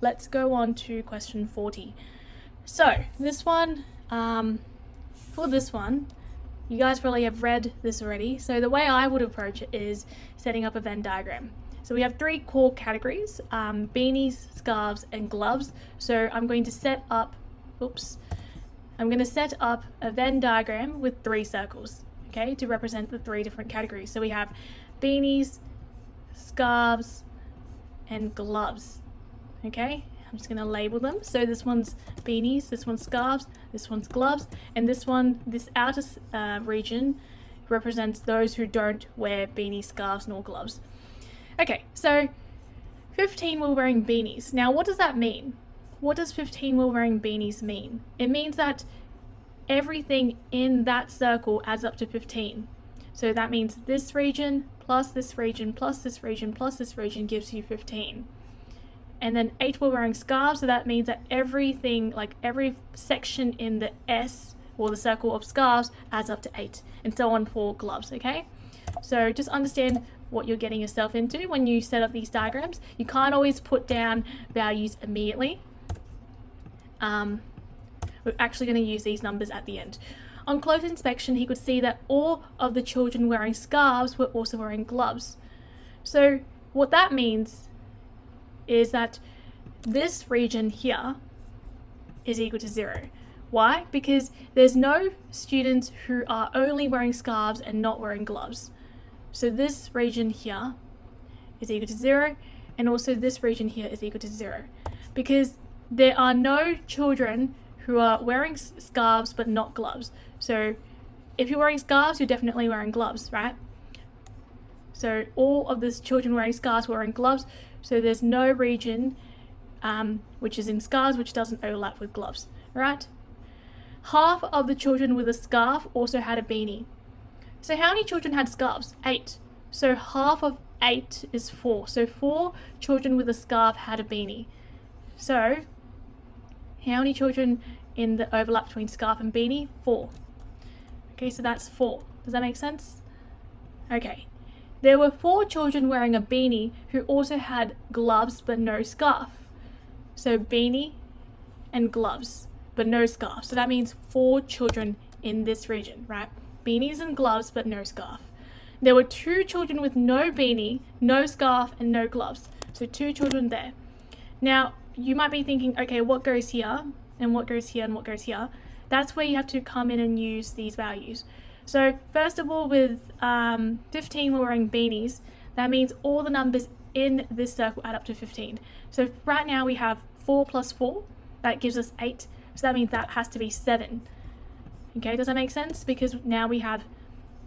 let's go on to question 40. So this one, for this one, you guys probably have read this already. So the way I would approach it is setting up a Venn diagram. So we have three core categories, beanies, scarves, and gloves. So I'm going to set up a Venn diagram with three circles, okay, to represent the three different categories. So we have beanies, scarves, and gloves, okay? I'm just gonna label them. So this one's beanies, this one's scarves, this one's gloves, and this outer region represents those who don't wear beanies, scarves, nor gloves. Okay, so 15 were wearing beanies. Now, what does that mean? What does 15 were wearing beanies mean? It means that everything in that circle adds up to 15. So that means this region plus this region plus this region plus this region gives you 15. And then 8 were wearing scarves, so that means that everything, like every section in the S or the circle of scarves adds up to 8, and so on for gloves, okay? So just understand what you're getting yourself into when you set up these diagrams. You can't always put down values immediately. We're actually going to use these numbers at the end. On close inspection, he could see that all of the children wearing scarves were also wearing gloves. So what that means is that this region here is equal to 0. Why? Because there's no students who are only wearing scarves and not wearing gloves. So this region here is equal to 0, and also this region here is equal to 0, because there are no children who are wearing scarves but not gloves. So if you're wearing scarves, you're definitely wearing gloves, right? So all of the children wearing scarves were wearing gloves, so there's no region which is in scarves which doesn't overlap with gloves, right? Half of the children with a scarf also had a beanie. So how many children had scarves? 8. So half of 8 is 4. So 4 children with a scarf had a beanie. So how many children in the overlap between scarf and beanie? 4. Okay, so that's 4. Does that make sense? Okay. There were 4 children wearing a beanie who also had gloves but no scarf. So beanie and gloves but no scarf. So that means 4 children in this region, right? Beanies and gloves but no scarf. There were 2 children with no beanie, no scarf, and no gloves. So 2 children there. Now, you might be thinking, okay, what goes here and what goes here and what goes here? That's where you have to come in and use these values. So first of all, with 15 we're wearing beanies, that means all the numbers in this circle add up to 15. So right now we have 4 plus 4, that gives us 8. So that means that has to be 7. Okay, does that make sense? Because now we have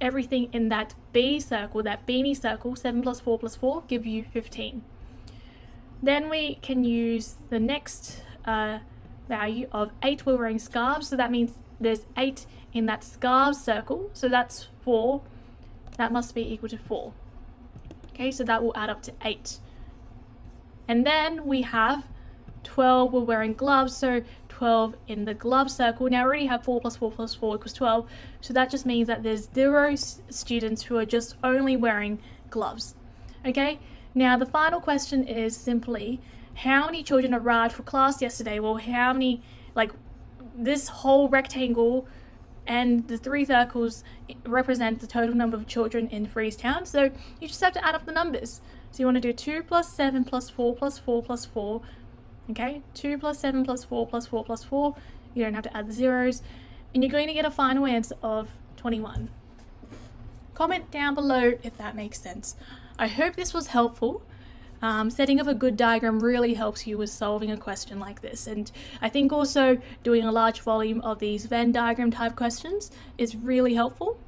everything in that B circle, that beanie circle, 7 plus 4 plus 4 give you 15. Then we can use the next value of 8 we're wearing scarves, so that means there's 8 in that scarves circle, so that's 4. That must be equal to 4. Okay, so that will add up to 8. And then we have 12 we're wearing gloves, so 12 in the glove circle. Now I already have 4 plus 4 plus 4 equals 12, so that just means that there's 0 students who are just only wearing gloves. Okay, now the final question is simply, how many children arrived for class yesterday? Well, how many, like this whole rectangle and the 3 circles represent the total number of children in Freetown, so you just have to add up the numbers. So you want to do 2 plus 7 plus 4 plus 4 plus 4. Okay, 2 plus 7 plus 4 plus 4 plus 4. You don't have to add the zeros. And you're going to get a final answer of 21. Comment down below if that makes sense. I hope this was helpful. Setting up a good diagram really helps you with solving a question like this. And I think also doing a large volume of these Venn diagram type questions is really helpful.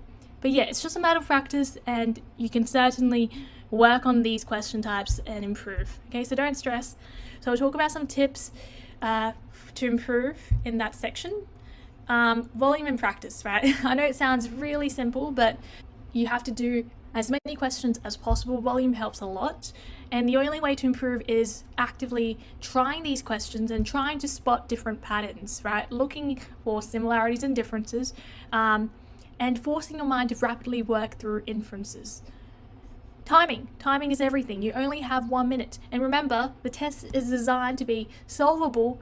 But yeah, it's just a matter of practice, and you can certainly work on these question types and improve. Okay, so don't stress. So I'll talk about some tips to improve in that section. Volume and practice, right? I know it sounds really simple, but you have to do as many questions as possible. Volume helps a lot, and the only way to improve is actively trying these questions and trying to spot different patterns, right? Looking for similarities and differences, and forcing your mind to rapidly work through inferences. Timing is everything. You only have 1 minute. And remember, the test is designed to be solvable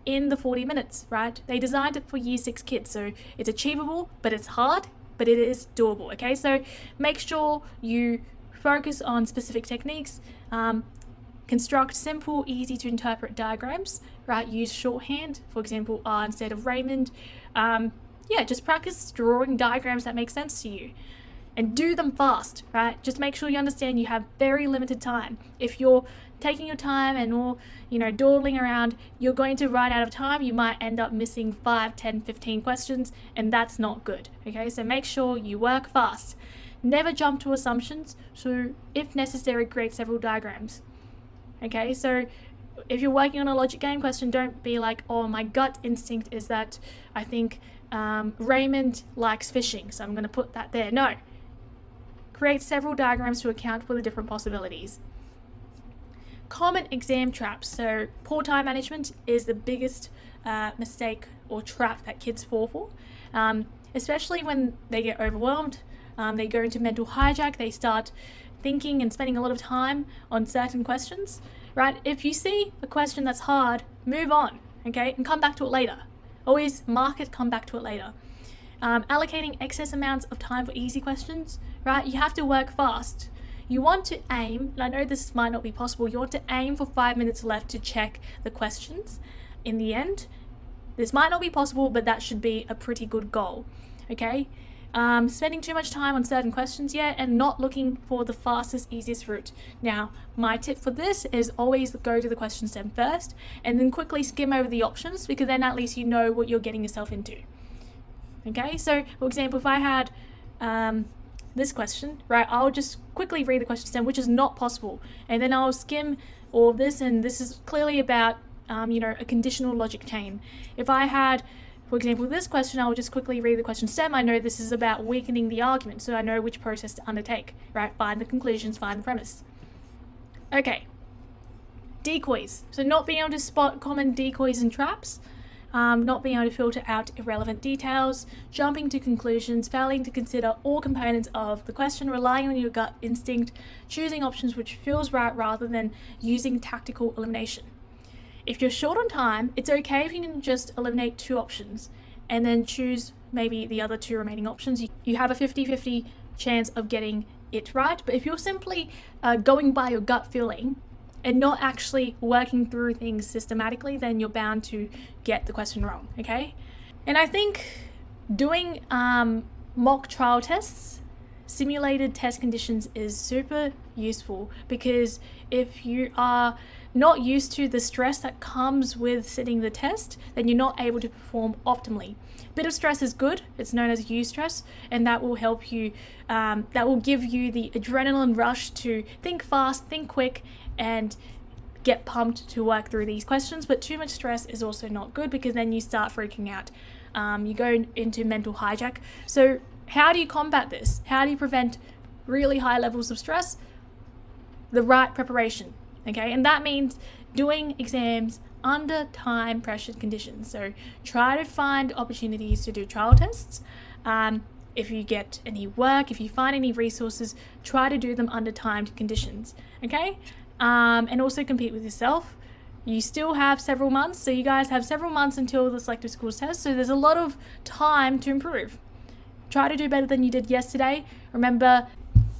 in the 40 minutes, right? They designed it for year 6 kids, so it's achievable, but it's hard, but it is doable, okay? So make sure you focus on specific techniques, construct simple, easy to interpret diagrams, right? Use shorthand, for example, R instead of Raymond. Just practice drawing diagrams that make sense to you. And do them fast, right? Just make sure you understand you have very limited time. If you're taking your time and all, dawdling around, you're going to run out of time. You might end up missing 5, 10, 15 questions, and that's not good, okay? So make sure you work fast. Never jump to assumptions, so if necessary, create several diagrams, okay? So if you're working on a logic game question, don't be like, oh, my gut instinct is that I think Raymond likes fishing, so I'm going to put that there. No. Create several diagrams to account for the different possibilities. Common exam traps. So poor time management is the biggest mistake or trap that kids fall for, especially when they get overwhelmed. They go into mental hijack. They start thinking and spending a lot of time on certain questions, right? If you see a question that's hard, move on, okay? And come back to it later. Always mark it, come back to it later. Allocating excess amounts of time for easy questions, right? You have to work fast. You want to aim, and I know this might not be possible, you want to aim for 5 minutes left to check the questions in the end. This might not be possible, but that should be a pretty good goal, okay? Spending too much time on certain questions, and not looking for the fastest, easiest route. Now, my tip for this is always go to the question stem first, and then quickly skim over the options, because then at least you know what you're getting yourself into. Okay, so for example, if I had this question, right, I'll just quickly read the question stem, which is not possible, and then I'll skim all of this, and this is clearly about, a conditional logic chain. If I had, for example, this question, I'll just quickly read the question stem. I know this is about weakening the argument, so I know which process to undertake, right? Find the conclusions, find the premise. Okay, decoys. So not being able to spot common decoys and traps, not being able to filter out irrelevant details, jumping to conclusions, failing to consider all components of the question, relying on your gut instinct, choosing options which feels right rather than using tactical elimination. If you're short on time, it's okay if you can just eliminate 2 options and then choose maybe the other 2 remaining options. You have a 50-50 chance of getting it right, but if you're simply going by your gut feeling and not actually working through things systematically, then you're bound to get the question wrong, okay? And I think doing mock trial tests, simulated test conditions is super useful, because if you are not used to the stress that comes with sitting the test, then you're not able to perform optimally. A bit of stress is good. It's known as eustress, and that will help you, that will give you the adrenaline rush to think fast, think quick, and get pumped to work through these questions. But too much stress is also not good, because then you start freaking out. You go into mental hijack. So how do you combat this? How do you prevent really high levels of stress? The right preparation, okay? And that means doing exams under time pressured conditions. So try to find opportunities to do trial tests. If you get any work, if you find any resources, try to do them under timed conditions, okay? And also compete with yourself. You still have several months, so you guys have several months until the selective schools test, so there's a lot of time to improve. Try to do better than you did yesterday. Remember,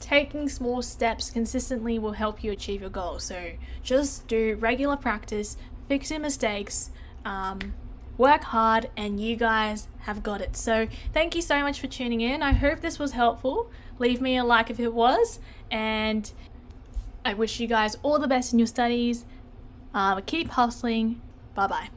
taking small steps consistently will help you achieve your goals. So just do regular practice, fix your mistakes, work hard, and you guys have got it. So thank you so much for tuning in. I hope this was helpful. Leave me a like if it was, and I wish you guys all the best in your studies. Keep hustling. Bye bye.